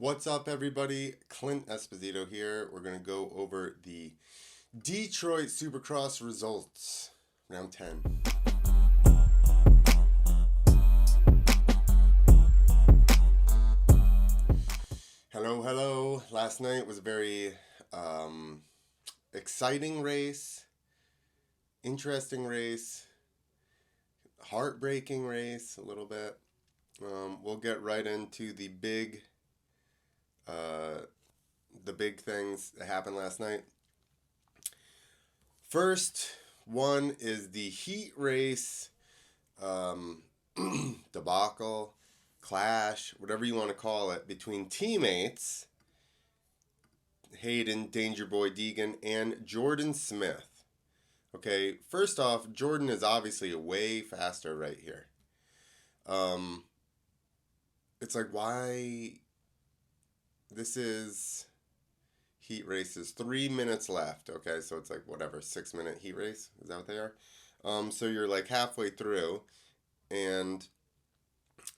What's up, everybody? Clint Esposito here. We're going to go over the Detroit Supercross results, round 10. Hello. Last night was a very exciting race, interesting race, heartbreaking race, a little bit. We'll get right into uh, the big things that happened last night. First one is the heat race debacle, clash, whatever you want to call it, between teammates Hayden, Danger Boy Deegan, and Jordan Smith. Okay, first off, Jordan is obviously way faster right here. It's like, why? This is heat races, 3 minutes left. Okay, so it's like whatever, 6 minute heat race. Is that what they are? So you're like halfway through, and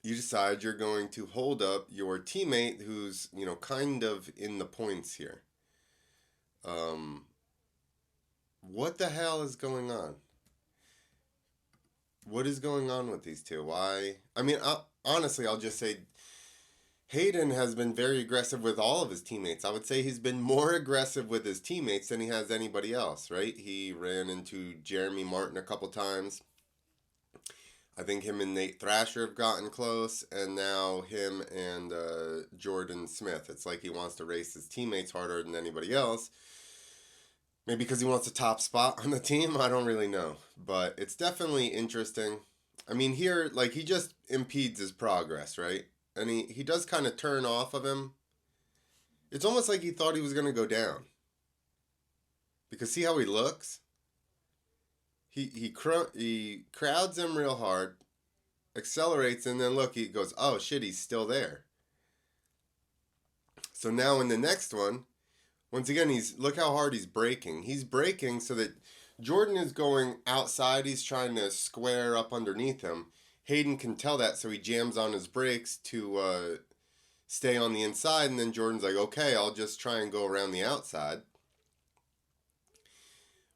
you decide you're going to hold up your teammate who's, kind of in the points here. What the hell is going on? What is going on with these two? Why? I mean, honestly, I'll just say Hayden has been very aggressive with all of his teammates. I would say he's been more aggressive with his teammates than he has anybody else, right? He ran into Jeremy Martin a couple times. I think him and Nate Thrasher have gotten close, and now him and Jordan Smith. It's like he wants to race his teammates harder than anybody else. Maybe because he wants a top spot on the team. I don't really know. But it's definitely interesting. I mean, here, like, he just impedes his progress, right? And he does kind of turn off of him. It's almost like he thought he was going to go down. Because see how he looks? He crowds him real hard, accelerates, and then look, he goes, oh shit, he's still there. So now in the next one, once again, look how hard he's braking. He's braking so that Jordan is going outside. He's trying to square up underneath him. Hayden can tell that, so he jams on his brakes to stay on the inside. And then Jordan's like, okay, I'll just try and go around the outside.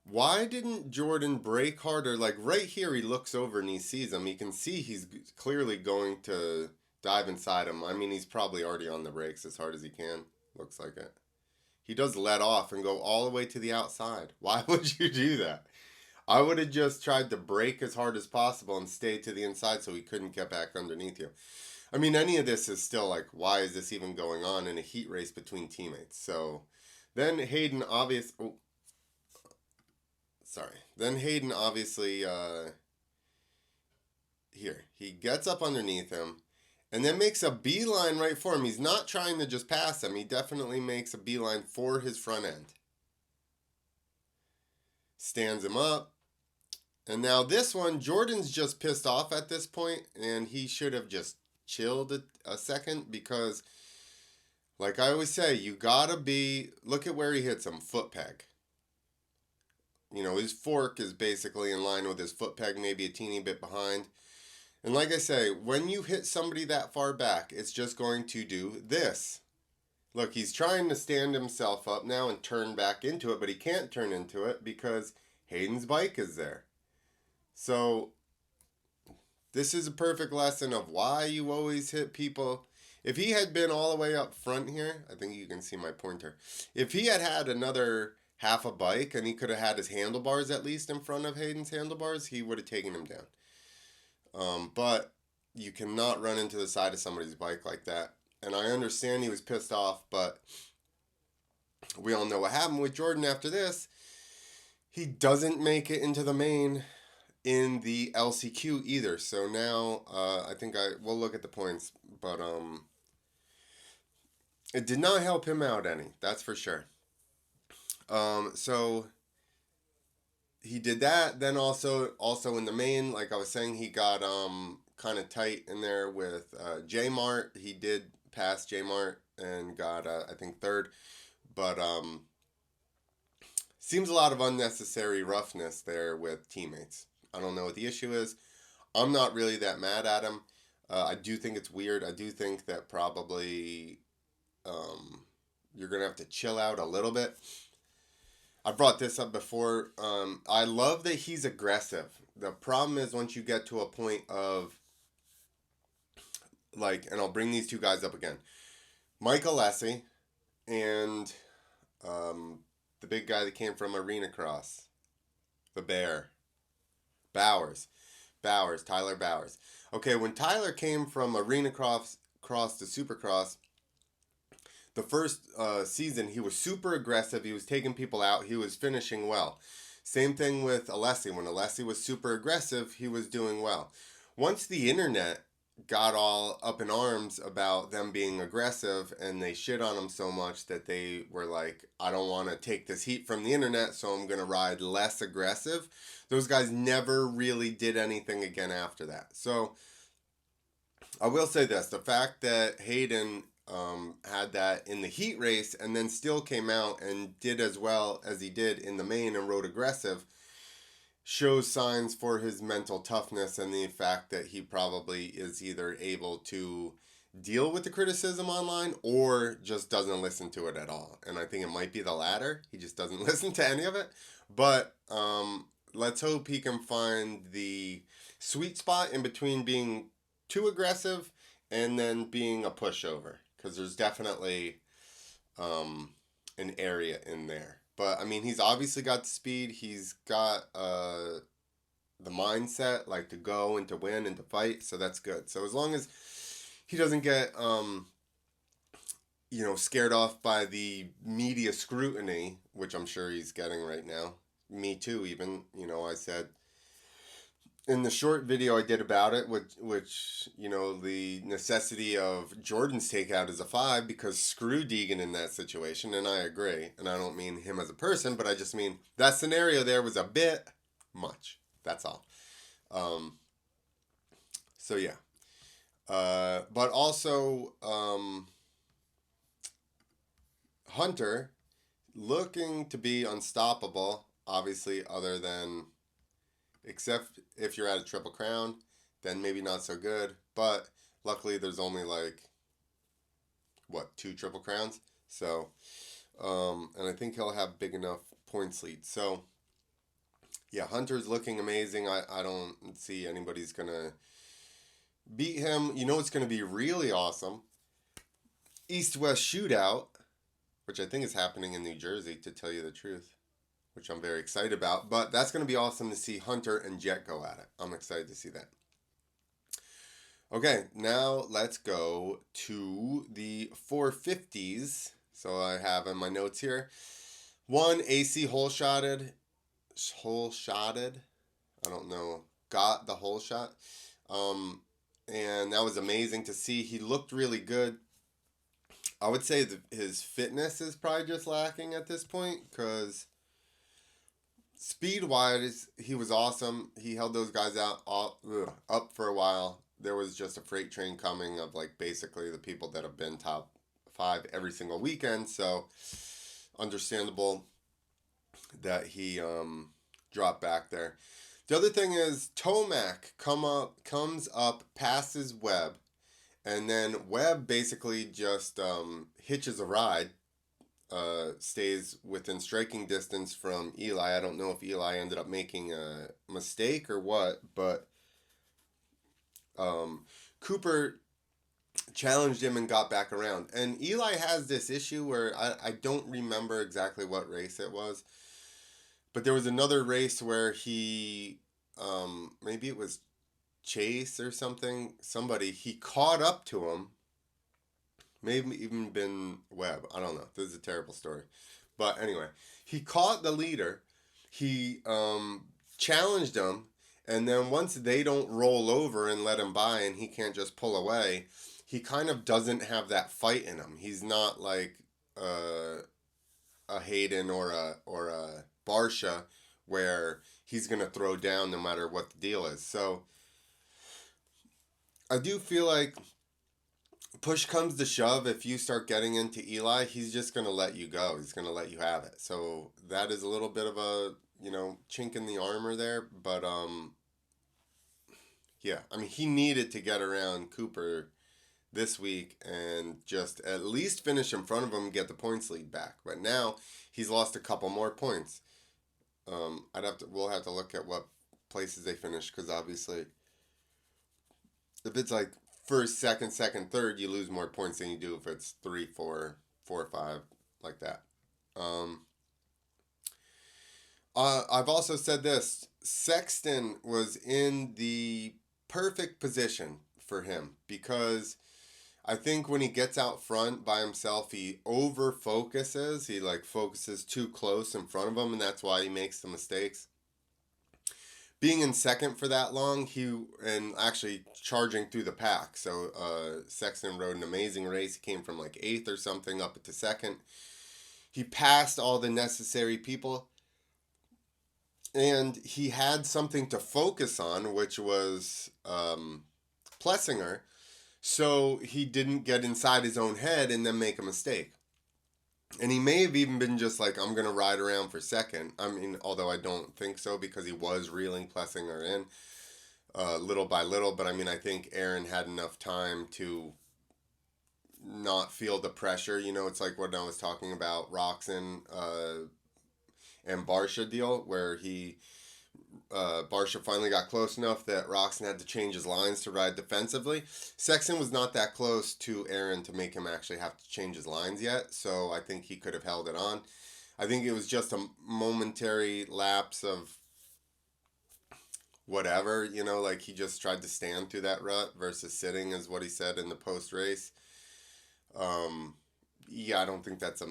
Why didn't Jordan brake harder? Like right here, he looks over and he sees him. He can see he's clearly going to dive inside him. I mean, he's probably already on the brakes as hard as he can. Looks like it. He does let off and go all the way to the outside. Why would you do that? I would have just tried to brake as hard as possible and stay to the inside so he couldn't get back underneath you. I mean, any of this is still like, why is this even going on in a heat race between teammates? So then Hayden obviously, here, he gets up underneath him and then makes a beeline right for him. He's not trying to just pass him. He definitely makes a beeline for his front end. Stands him up. And now this one, Jordan's just pissed off at this point, and he should have just chilled a second because, like I always say, you gotta look at where he hits him, foot peg. His fork is basically in line with his foot peg, maybe a teeny bit behind. And like I say, when you hit somebody that far back, it's just going to do this. Look, he's trying to stand himself up now and turn back into it, but he can't turn into it because Hayden's bike is there. So this is a perfect lesson of why you always hit people. If he had been all the way up front here, I think you can see my pointer. If he had another half a bike and he could have had his handlebars at least in front of Hayden's handlebars, he would have taken him down. But you cannot run into the side of somebody's bike like that. And I understand he was pissed off, but we all know what happened with Jordan after this. He doesn't make it into the main in the LCQ either. So now I think we'll look at the points, but it did not help him out any. That's for sure. So he did that. Then also in the main, like I was saying, he got kind of tight in there with J Mart. He did pass J Mart and got I think third, but seems a lot of unnecessary roughness there with teammates. I don't know what the issue is. I'm not really that mad at him. I do think it's weird. I do think that probably you're going to have to chill out a little bit. I brought this up before. I love that he's aggressive. The problem is once you get to a point of, like, and I'll bring these two guys up again. Michael Lessie and the big guy that came from Arena Cross. The Bear. Bowers, Tyler Bowers. Okay, when Tyler came from Arena Cross to Supercross, the first season, he was super aggressive. He was taking people out. He was finishing well. Same thing with Alessi. When Alessi was super aggressive, he was doing well. Once the internet got all up in arms about them being aggressive and they shit on him so much that they were like, I don't want to take this heat from the internet, so I'm going to ride less aggressive. Those guys never really did anything again after that. So I will say this, the fact that Hayden had that in the heat race and then still came out and did as well as he did in the main and rode aggressive shows signs for his mental toughness and the fact that he probably is either able to deal with the criticism online or just doesn't listen to it at all. And I think it might be the latter. He just doesn't listen to any of it. But let's hope he can find the sweet spot in between being too aggressive and then being a pushover. Because there's definitely an area in there. But, I mean, he's obviously got the speed. He's got the mindset, like, to go and to win and to fight. So that's good. So as long as he doesn't get, scared off by the media scrutiny, which I'm sure he's getting right now. Me too, even. I said in the short video I did about it, which the necessity of Jordan's takeout is a 5 because screw Deegan in that situation, and I agree. And I don't mean him as a person, but I just mean that scenario there was a bit much. That's all. So yeah. But also Hunter looking to be unstoppable, obviously, other than except if you're at a Triple Crown, then maybe not so good. But luckily there's only 2 Triple Crowns. So, and I think he'll have big enough points lead. So, yeah, Hunter's looking amazing. I don't see anybody's going to beat him. It's going to be really awesome. East-West shootout, which I think is happening in New Jersey, to tell you the truth, which I'm very excited about. But that's going to be awesome to see Hunter and Jet go at it. I'm excited to see that. Okay, now let's go to the 450s. So I have in my notes here. 1, AC hole shotted. I don't know. Got the hole shot. And that was amazing to see. He looked really good. I would say his fitness is probably just lacking at this point because speed-wise, he was awesome. He held those guys up for a while. There was just a freight train coming of basically the people that have been top 5 every single weekend. So understandable that he dropped back there. The other thing is Tomac comes up, passes Webb, and then Webb basically just hitches a ride, stays within striking distance from Eli. I don't know if Eli ended up making a mistake or what, but Cooper challenged him and got back around. And Eli has this issue where I don't remember exactly what race it was, but there was another race where he, maybe it was Chase or somebody, he caught up to him, maybe even been Webb, I don't know, this is a terrible story, but anyway, he caught the leader, he challenged him, and then once they don't roll over and let him by and he can't just pull away, he kind of doesn't have that fight in him. He's not like a Hayden or a Barsha where he's going to throw down no matter what the deal is. So I do feel like push comes to shove, if you start getting into Eli, he's just going to let you go. He's going to let you have it. So that is a little bit of a, chink in the armor there. But, yeah, I mean, he needed to get around Cooper this week and just at least finish in front of him and get the points lead back. But now he's lost a couple more points. We'll have to look at what places they finished, because obviously if it's like first, second, third, you lose more points than you do if it's 3, 4, 4, 5, like that. I've also said this. Sexton was in the perfect position for him, because I think when he gets out front by himself, he over focuses. He like focuses too close in front of him, and that's why he makes the mistakes. Being in second for that long, and actually charging through the pack. So Sexton rode an amazing race. He came from like 8th or something up to second. He passed all the necessary people, and he had something to focus on, which was Plessinger. So he didn't get inside his own head and then make a mistake. And he may have even been just like, I'm going to ride around for second. I mean, although I don't think so, because he was reeling Plessinger in little by little. But I mean, I think Aaron had enough time to not feel the pressure. You know, it's like what I was talking about, Roxon and Barsha deal, where Barsha finally got close enough that Roxon had to change his lines to ride defensively. Sexton was not that close to Aaron to make him actually have to change his lines yet, so I think he could have held it on. I think it was just a momentary lapse of whatever, you know, like he just tried to stand through that rut versus sitting, is what he said in the post-race. Yeah, I don't think that's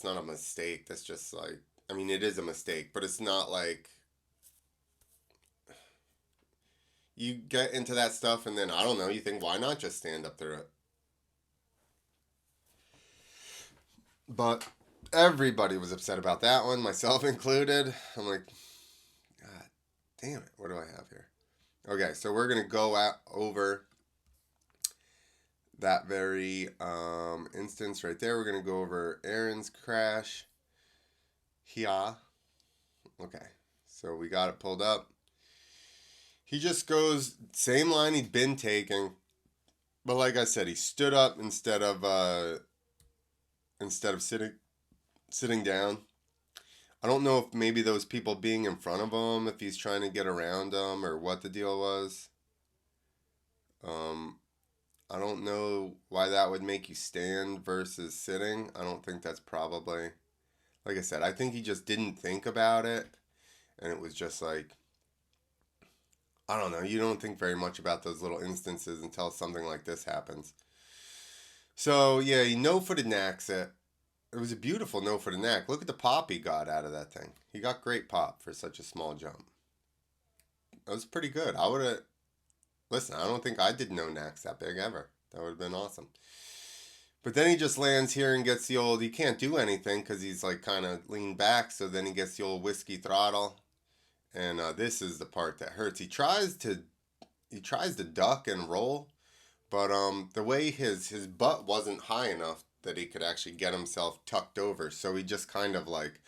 not a mistake. That's just like, I mean, it is a mistake, but it's not like you get into that stuff and then, I don't know, you think, why not just stand up through it? But everybody was upset about that one, myself included. I'm like, God damn it, what do I have here? Okay, so we're going to go over that very instance right there. We're going to go over Aaron's crash. Here. Okay, so we got it pulled up. He just goes same line he'd been taking, but like I said, he stood up instead of sitting down. I don't know if maybe those people being in front of him, if he's trying to get around them, or what the deal was. I don't know why that would make you stand versus sitting. I don't think that's probably, like I said, I think he just didn't think about it, and it was just like, I don't know, you don't think very much about those little instances until something like this happens. So, yeah, he no-footed knacks it. It was a beautiful no-footed knack. Look at the pop he got out of that thing. He got great pop for such a small jump. That was pretty good. I would have... Listen, I don't think I did no knacks that big ever. That would have been awesome. But then he just lands here and gets the old... He can't do anything because he's like kind of leaned back. So then he gets the old whiskey throttle. And this is the part that hurts. He tries to duck and roll. But the way his butt wasn't high enough that he could actually get himself tucked over. So he just kind of like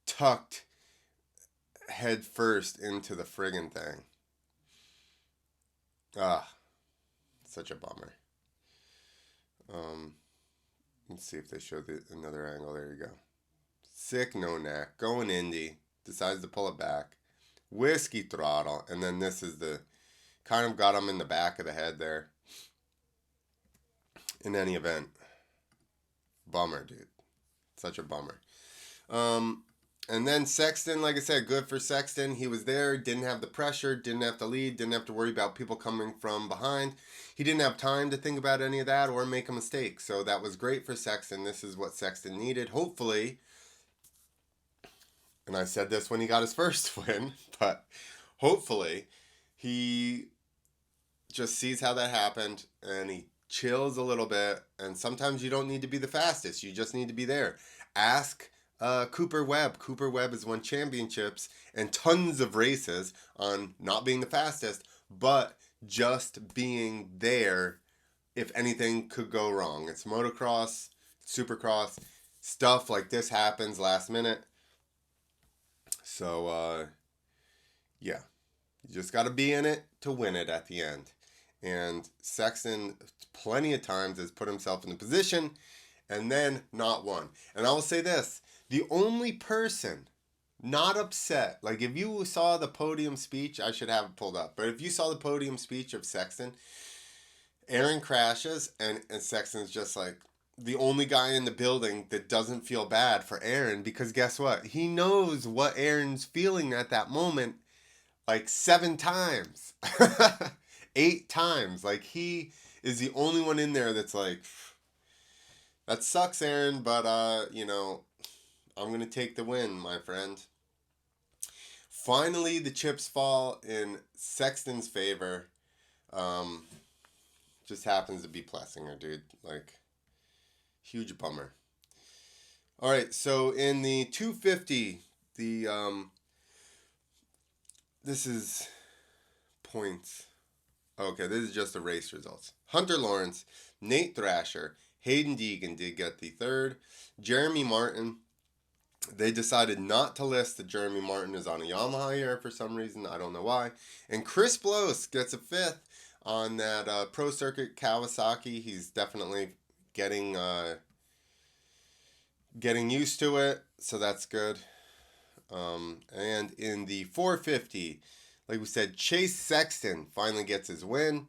tucked head first into the friggin' thing. Such a bummer. Let's see if they show another angle. There you go. Sick no knack. Going Indy. Decides to pull it back. Whiskey throttle. And then this is the... Kind of got him in the back of the head there. In any event. Bummer, dude. Such a bummer. And then Sexton, like I said, good for Sexton. He was there, didn't have the pressure, didn't have to lead, didn't have to worry about people coming from behind. He didn't have time to think about any of that or make a mistake. So that was great for Sexton. This is what Sexton needed. Hopefully, and I said this when he got his first win, but hopefully he just sees how that happened and he chills a little bit. And sometimes you don't need to be the fastest. You just need to be there. Ask Cooper Webb. Cooper Webb has won championships and tons of races on not being the fastest, but just being there if anything could go wrong. It's motocross, supercross, stuff like this happens last minute. So, yeah, you just got to be in it to win it at the end. And Sexton plenty of times has put himself in the position and then not won. And I will say this, the only person not upset, like if you saw the podium speech, I should have it pulled up, but if you saw the podium speech of Sexton, Aaron crashes and Sexton's just like the only guy in the building that doesn't feel bad for Aaron, because guess what? He knows what Aaron's feeling at that moment like 7 times. 8 times. Like he is the only one in there that's like, that sucks, Aaron, but I'm going to take the win, my friend. Finally, the chips fall in Sexton's favor. Just happens to be Plessinger, dude. Like, huge bummer. All right, so in the 250, this is points. Okay, this is just the race results. Hunter Lawrence, Nate Thrasher, Hayden Deegan did get the third. Jeremy Martin, they decided not to list that Jeremy Martin is on a Yamaha here for some reason. I don't know why. And Chris Bloss gets a fifth on that Pro Circuit Kawasaki. He's definitely getting used to it, so that's good. And in the 450, like we said, Chase Sexton finally gets his win.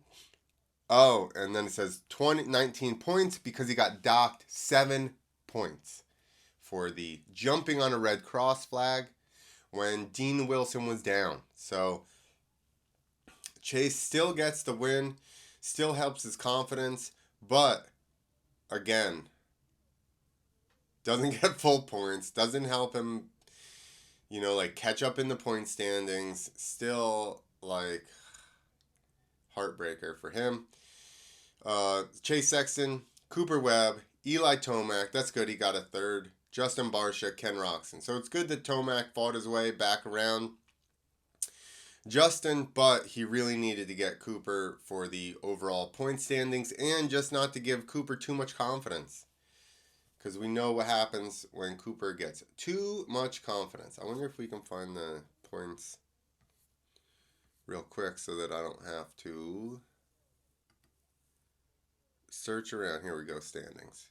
Oh, and then it says 19 points because he got docked 7 points for the jumping on a Red Cross flag when Dean Wilson was down. So Chase still gets the win, still helps his confidence, but again, doesn't get full points, doesn't help him, like catch up in the point standings. Still, like, heartbreaker for him. Chase Sexton, Cooper Webb, Eli Tomac, that's good, he got a third. Justin Barcia, Ken Roczen. So it's good that Tomac fought his way back around Justin, but he really needed to get Cooper for the overall point standings and just not to give Cooper too much confidence. Because we know what happens when Cooper gets too much confidence. I wonder if we can find the points real quick so that I don't have to search around. Here we go, standings.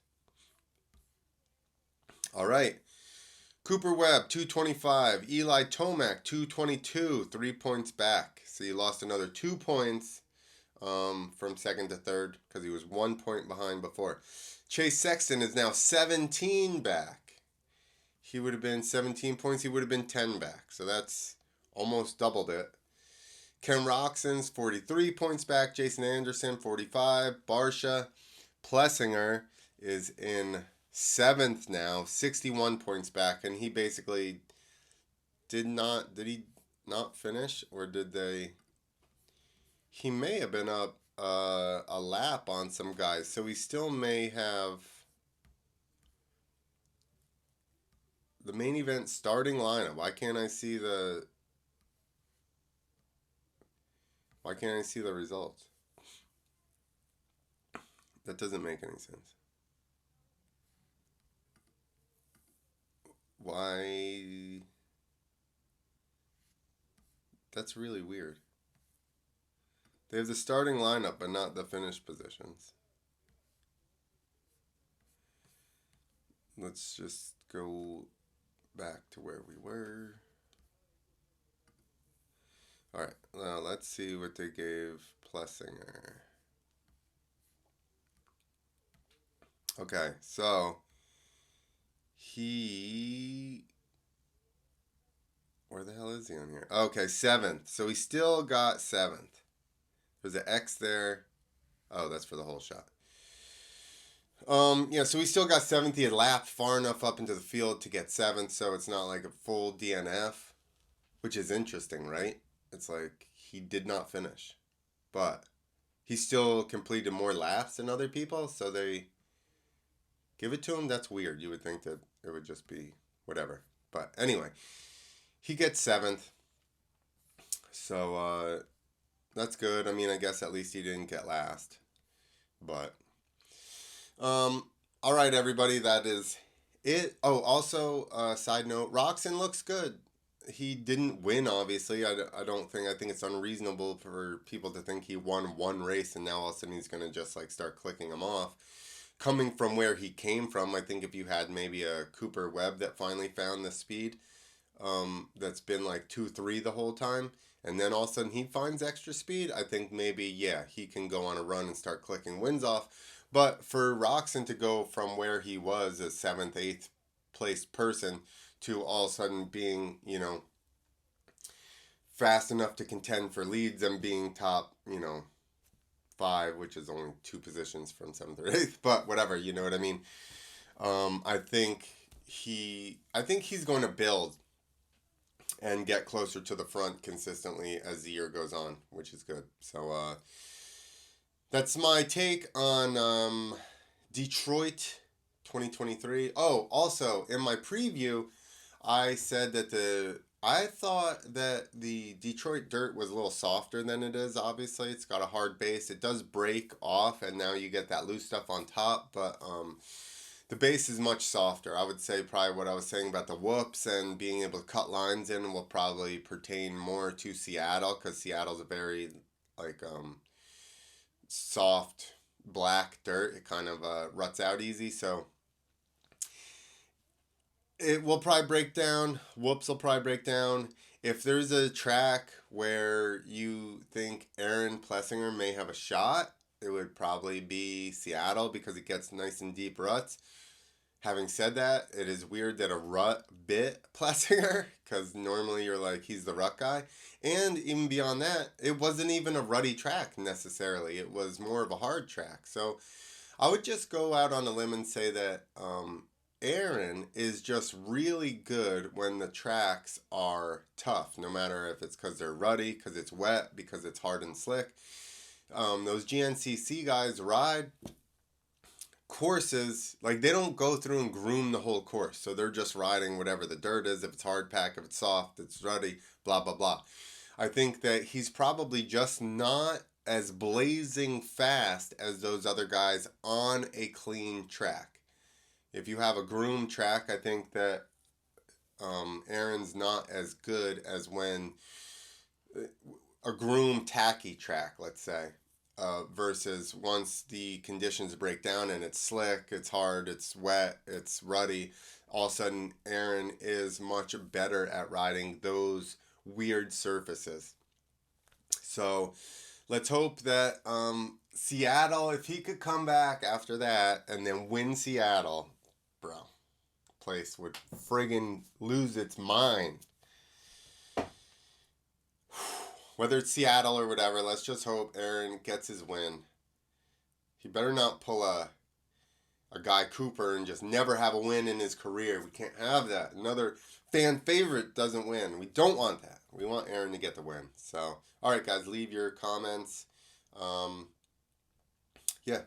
All right. Cooper Webb, 225. Eli Tomac, 222. 3 points back. So he lost another 2 points from second to third because he was 1 point behind before. Chase Sexton is now 17 back. He would have been 17 points. He would have been 10 back. So that's almost doubled it. Ken Roczen's 43 points back. Jason Anderson, 45. Barcia Plessinger is in 7th now, 61 points back. And he basically did he not finish? Or did they? He may have been up a lap on some guys, so he still may have the main event starting lineup. Why can't I see the results? That doesn't make any sense. Why? That's really weird. They have the starting lineup, but not the finished positions. Let's just go back to where we were. All right, now let's see what they gave Plessinger. Okay, so where the hell is he on here? Okay, 7th. So he still got 7th. There's an X there. Oh, that's for the whole shot. So he still got 7th. He had lapped far enough up into the field to get 7th, so it's not like a full DNF, which is interesting, right? It's like he did not finish, but he still completed more laps than other people, so they give it to him. That's weird. You would think that it would just be whatever. But anyway, he gets 7th. So, that's good. I mean, I guess at least he didn't get last. But, all right, everybody, that is it. Oh, also, side note, Roczen looks good. he didn't win, obviously. I don't think, I think it's unreasonable for people to think he won one race and now all of a sudden he's going to just like start clicking them off. Coming from where he came from, I think if you had maybe a Cooper Webb that finally found the speed, that's been like 2-3 the whole time, and then all of a sudden he finds extra speed, I think maybe, yeah, he can go on a run and start clicking wins off. But for Roxon to go from where he was a seventh, eighth place person to all of a sudden being, fast enough to contend for leads and being top, five, which is only two positions from seventh or eighth, but whatever, you know what I mean. I think he's going to build and get closer to the front consistently as the year goes on, which is good. So that's my take on Detroit 2023. Oh, also in my preview, I said that I thought that the Detroit dirt was a little softer than it is. Obviously, it's got a hard base. It does break off, and now you get that loose stuff on top. But the base is much softer. I would say probably what I was saying about the whoops and being able to cut lines in will probably pertain more to Seattle, because Seattle's a very like soft black dirt. It kind of ruts out easy, so it will probably break down. Whoops will probably break down. If there's a track where you think Aaron Plessinger may have a shot, it would probably be Seattle, because it gets nice and deep ruts. Having said that, it is weird that a rut bit Plessinger, because normally you're like, he's the rut guy. And even beyond that, it wasn't even a rutty track necessarily. It was more of a hard track. So I would just go out on a limb and say that Aaron is just really good when the tracks are tough, no matter if it's because they're rutty, because it's wet, because it's hard and slick. Those GNCC guys ride courses, like they don't go through and groom the whole course. So they're just riding whatever the dirt is, if it's hard pack, if it's soft, it's ruddy, blah, blah, blah. I think that he's probably just not as blazing fast as those other guys on a clean track. If you have a groomed track, I think that Aaron's not as good as when a groomed tacky track, let's say, versus once the conditions break down and it's slick, it's hard, it's wet, it's ruddy, all of a sudden Aaron is much better at riding those weird surfaces. So let's hope that Seattle, if he could come back after that and then win Seattle, bro, place would friggin' lose its mind. Whether it's Seattle or whatever, let's just hope Aaron gets his win. He better not pull a Guy Cooper and just never have a win in his career. We can't have that. Another fan favorite doesn't win. We don't want that. We want Aaron to get the win. So, all right, guys, leave your comments. Yeah.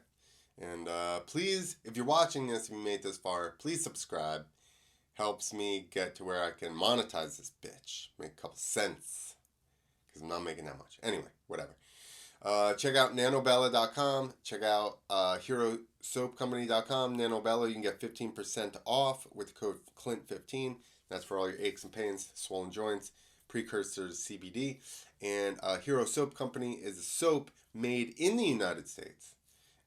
And please, if you're watching this, if you made this far, please subscribe. Helps me get to where I can monetize this bitch. Make a couple cents. Because I'm not making that much. Anyway, whatever. Check out nanobella.com. Check out herosoapcompany.com. Nanobella, you can get 15% off with the code Clint15. That's for all your aches and pains, swollen joints, precursors, CBD. And Hero Soap Company is a soap made in the United States.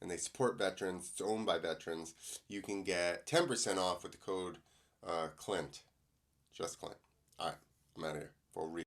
And they support veterans. It's owned by veterans. You can get 10% off with the code Clint. Just Clint. All right. I'm out of here. For real.